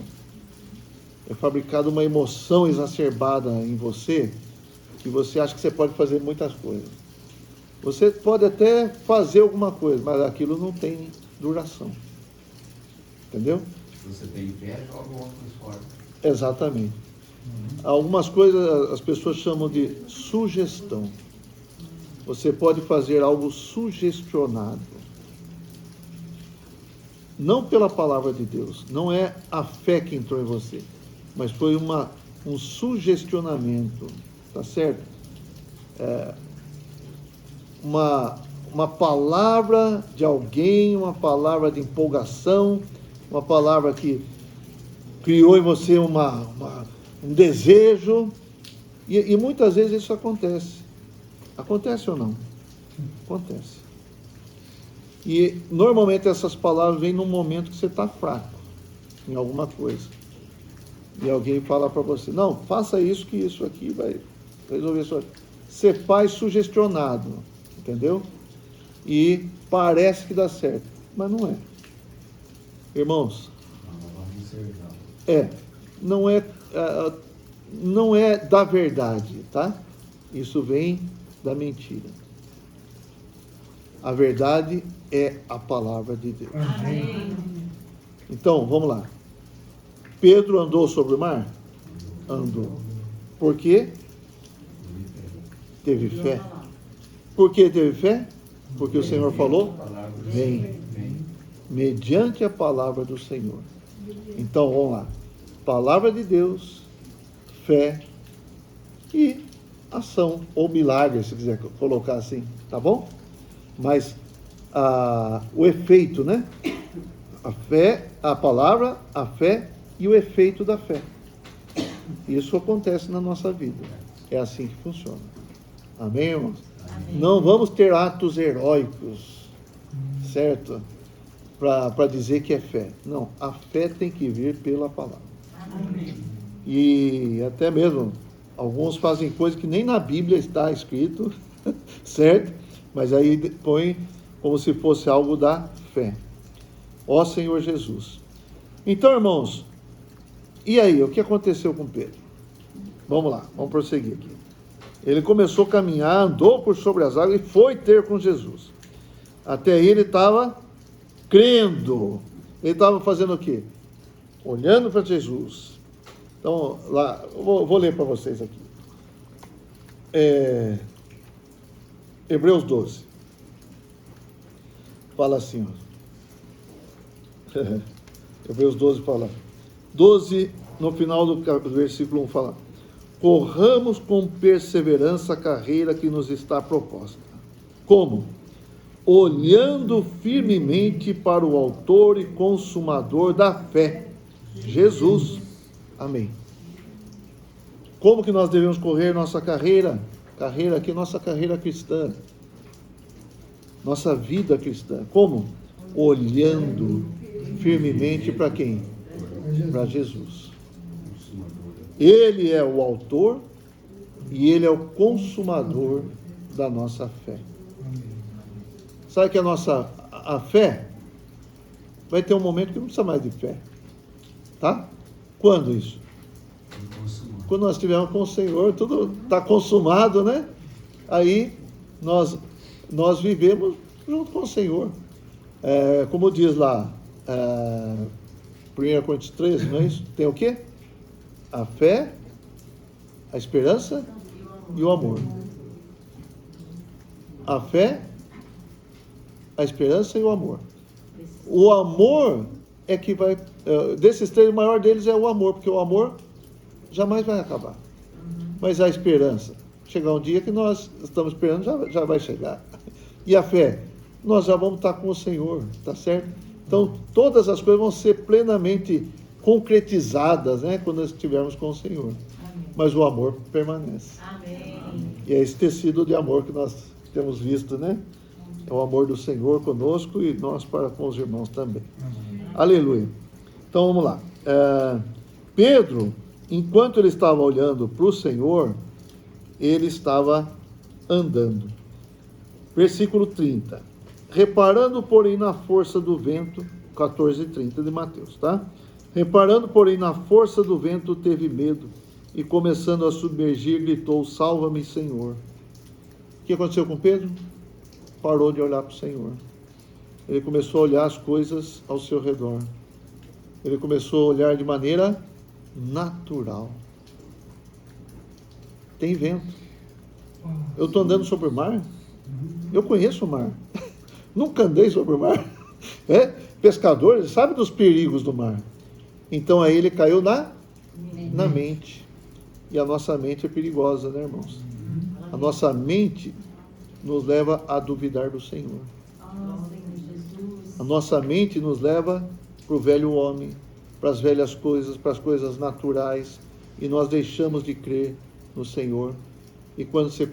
É fabricada uma emoção exacerbada em você, que você acha que você pode fazer muitas coisas. Você pode até fazer alguma coisa, mas aquilo não tem duração. Entendeu? Se você tem fé, joga o óculos fora. Exatamente. Algumas coisas as pessoas chamam de sugestão. Você pode fazer algo sugestionado. Não pela palavra de Deus. Não é a fé que entrou em você. Mas foi um sugestionamento. Tá certo? Uma palavra de alguém, uma palavra de empolgação, uma palavra que criou em você um desejo, e muitas vezes isso acontece. Acontece ou não? Acontece. E normalmente essas palavras vêm num momento que você está fraco em alguma coisa. E alguém fala para você, não, faça isso que isso aqui vai resolver isso. Você faz sugestionado, entendeu? E parece que dá certo, mas não é. Irmãos, não é da verdade, tá? Isso vem da mentira. A verdade é a palavra de Deus. Amém. Então, vamos lá. Pedro andou sobre o mar? Andou. Por quê? Teve fé. Por que teve fé? Porque o Senhor falou, vem. Mediante a palavra do Senhor. Então, vamos lá. Palavra de Deus, fé e ação, ou milagre, se quiser colocar assim, tá bom? Mas o efeito, né? A fé, a palavra, a fé e o efeito da fé. Isso acontece na nossa vida. É assim que funciona. Amém, irmãos? Amém. Não vamos ter atos heróicos, certo? Para dizer que é fé. Não, a fé tem que vir pela palavra. Amém. E até mesmo, alguns fazem coisas que nem na Bíblia está escrito, certo? Mas aí põe como se fosse algo da fé. Ó Senhor Jesus. Então, irmãos, e aí, o que aconteceu com Pedro? Vamos lá, vamos prosseguir aqui. Ele começou a caminhar, andou por sobre as águas e foi ter com Jesus. Até aí ele estava crendo. Ele estava fazendo o quê? Olhando para Jesus. Então, lá, eu vou ler para vocês aqui. Hebreus 12. Fala assim, ó. Hebreus 12 fala. 12, no final do versículo 1 fala: corramos com perseverança a carreira que nos está proposta. Como? Olhando firmemente para o autor e consumador da fé, Jesus. Amém. Como que nós devemos correr nossa carreira? Carreira aqui, nossa carreira cristã. Nossa vida cristã. Como? Olhando firmemente para quem? Para Jesus. Ele é o autor e ele é o consumador da nossa fé. Sabe que a fé vai ter um momento que não precisa mais de fé. Tá? Quando isso? Quando nós estivermos com o Senhor, tudo está consumado, né? Aí nós vivemos junto com o Senhor. Como diz lá, 1 Coríntios 13, não é isso? Tem o quê? A fé, a esperança e o amor. A fé, a esperança e o amor. O amor é que vai... desses três, o maior deles é o amor, porque o amor jamais vai acabar. Mas a esperança, chegar um dia que nós estamos esperando, já vai chegar. E a fé, nós já vamos estar com o Senhor, tá certo? Então, todas as coisas vão ser plenamente concretizadas, né, quando nós estivermos com o Senhor. Amém. Mas o amor permanece. Amém. E é esse tecido de amor que nós temos visto, né? É o amor do Senhor conosco e nós para com os irmãos também. Amém. Aleluia. Então, vamos lá. Pedro, enquanto ele estava olhando para o Senhor, ele estava andando. Versículo 30. Reparando, porém, na força do vento, 14:30 de Mateus, tá? Reparando, porém, na força do vento, teve medo, e começando a submergir, gritou: salva-me, Senhor. O que aconteceu com Pedro? Parou de olhar para o Senhor. Ele começou a olhar as coisas ao seu redor. Ele começou a olhar de maneira natural. Tem vento. Eu estou andando sobre o mar. Eu conheço o mar. Nunca andei sobre o mar. Pescador, ele sabe dos perigos do mar. Então aí ele caiu na mente. E a nossa mente é perigosa, né, irmãos? A nossa mente nos leva a duvidar do Senhor. A nossa mente nos leva para o velho homem, para as velhas coisas, para as coisas naturais, e nós deixamos de crer no Senhor. E quando você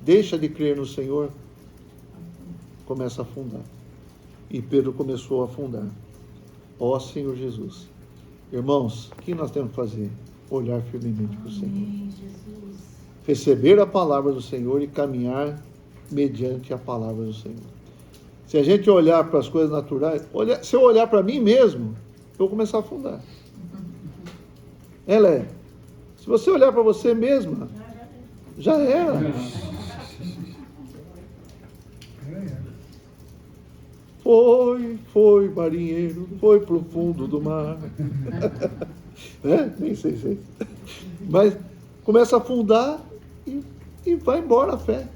deixa de crer no Senhor, começa a afundar. E Pedro começou a afundar. Ó Senhor Jesus. Irmãos, o que nós temos que fazer? Olhar firmemente para o Senhor. Receber a palavra do Senhor e caminhar mediante a palavra do Senhor. Se a gente olhar para as coisas naturais, se eu olhar para mim mesmo, eu vou começar a afundar. Se você olhar para você mesma, já era. Foi, marinheiro, foi para o fundo do mar. Nem sei. Mas começa a afundar e vai embora a fé.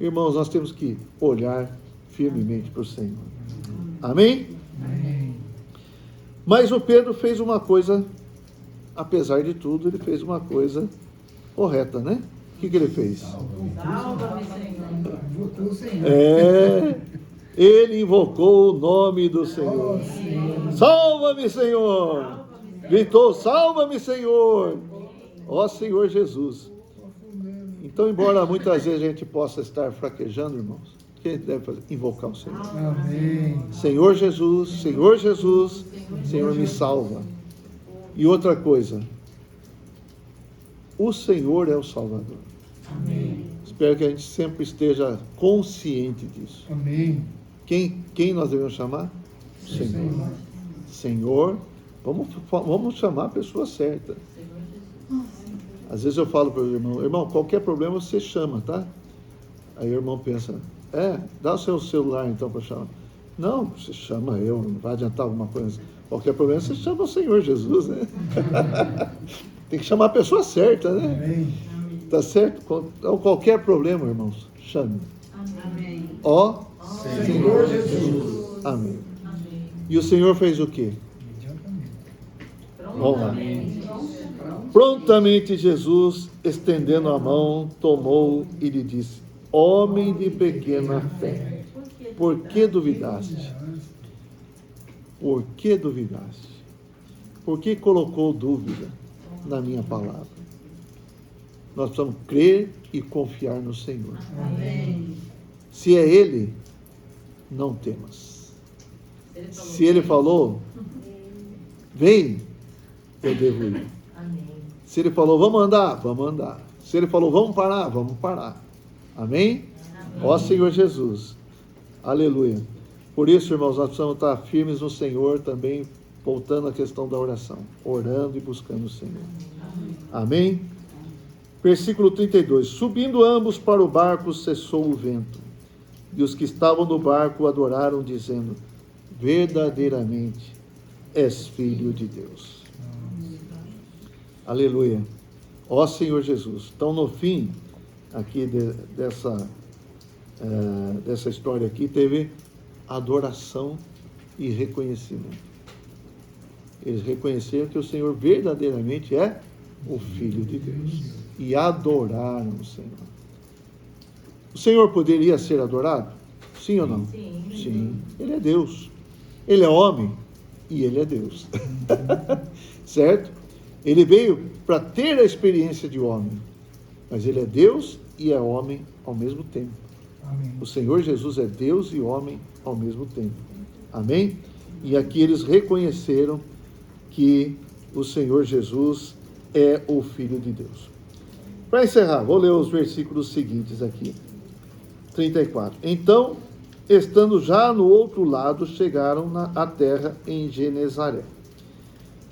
Irmãos, nós temos que olhar firmemente para o Senhor. Amém? Amém. Mas o Pedro fez uma coisa, apesar de tudo, ele fez uma coisa correta, né? O que ele fez? Salva-me, Senhor. Invocou o Senhor. Ele invocou o nome do Senhor. Salva-me, Senhor! Gritou, salva-me, Senhor! Ó Senhor Jesus. Então, embora muitas vezes a gente possa estar fraquejando, irmãos, o que a gente deve fazer? Invocar o Senhor. Amém. Senhor Jesus, Senhor Jesus, Senhor me salva. E outra coisa, o Senhor é o Salvador. Amém. Espero que a gente sempre esteja consciente disso. Amém. Quem nós devemos chamar? Senhor. Senhor, vamos chamar a pessoa certa. Às vezes eu falo para o irmão, qualquer problema você chama, tá? Aí o irmão pensa, dá o seu celular então para chamar. Não, você chama eu, não vai adiantar alguma coisa. Qualquer problema você chama o Senhor Jesus, né? Tem que chamar a pessoa certa, né? Amém. Tá certo? Então, qualquer problema, irmãos, chame. Amém. Ó Senhor Jesus. Amém. E o Senhor fez o quê? Imediatamente. Prontamente Jesus, estendendo a mão, tomou e lhe disse: homem de pequena fé, por que duvidaste? Por que duvidaste? Por que colocou dúvida na minha palavra? Nós precisamos crer e confiar no Senhor. Amém. Se é Ele, não temas. Se Ele falou, vem, eu devo ir. Amém. Se Ele falou, vamos andar, vamos andar. Se Ele falou, vamos parar, vamos parar. Amém? Ó Senhor Jesus. Aleluia. Por isso, irmãos, nós precisamos estar firmes no Senhor também, voltando à questão da oração. Orando e buscando o Senhor. Amém? Versículo 32. Subindo ambos para o barco, cessou o vento. E os que estavam no barco adoraram, dizendo: verdadeiramente és Filho de Deus. Aleluia. Ó Senhor Jesus. Então, no fim aqui dessa história aqui, teve adoração e reconhecimento. Eles reconheceram que o Senhor verdadeiramente é o Filho de Deus. E adoraram o Senhor. O Senhor poderia ser adorado? Sim ou não? Sim. Sim. Ele é Deus. Ele é homem e Ele é Deus. Certo? Ele veio para ter a experiência de homem. Mas Ele é Deus e é homem ao mesmo tempo. Amém. O Senhor Jesus é Deus e homem ao mesmo tempo. Amém? E aqui eles reconheceram que o Senhor Jesus é o Filho de Deus. Para encerrar, vou ler os versículos seguintes aqui. 34. Então, estando já no outro lado, chegaram à terra em Genezaré.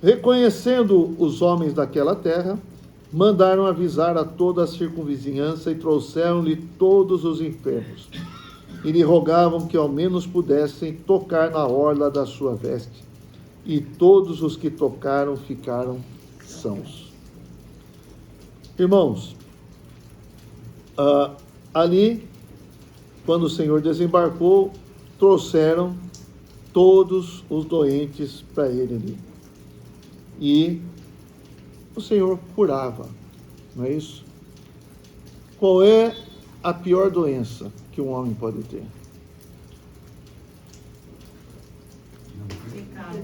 Reconhecendo os homens daquela terra, mandaram avisar a toda a circunvizinhança e trouxeram-lhe todos os enfermos. E lhe rogavam que ao menos pudessem tocar na orla da sua veste. e todos os que tocaram ficaram sãos. Irmãos, ali, quando o Senhor desembarcou, trouxeram todos os doentes para ele ali. E o Senhor curava, não é isso? Qual é a pior doença que um homem pode ter? Pecado.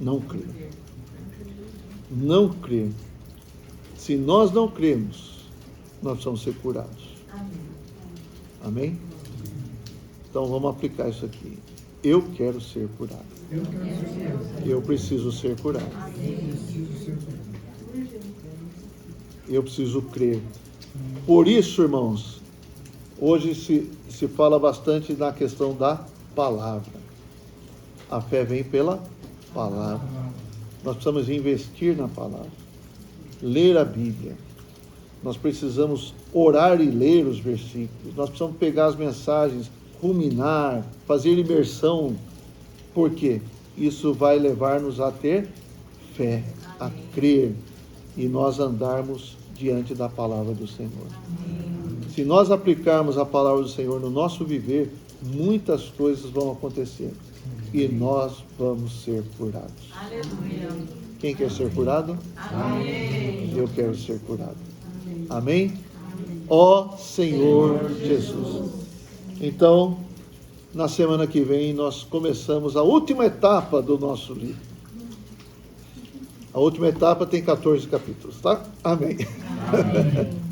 Não crer. Não crer. Se nós não cremos, nós precisamos ser curados. Amém. Amém? Então vamos aplicar isso aqui. Eu quero ser curado. Eu quero ser curado. Eu preciso ser curado. Eu preciso ser curado. Eu preciso crer. Por isso, irmãos, hoje se fala bastante na questão da palavra. A fé vem pela palavra. Nós precisamos investir na palavra. Ler a Bíblia. Nós precisamos orar e ler os versículos. Nós precisamos pegar as mensagens, ruminar, fazer imersão. Por quê? Isso vai levar-nos a ter fé, a crer, e nós andarmos diante da palavra do Senhor. Se nós aplicarmos a palavra do Senhor no nosso viver, muitas coisas vão acontecer e nós vamos ser curados. Aleluia. Quem quer ser curado? Amém. Eu quero ser curado. Amém? Ó Senhor Jesus. Então, na semana que vem, nós começamos a última etapa do nosso livro. A última etapa tem 14 capítulos, tá? Amém. Amém.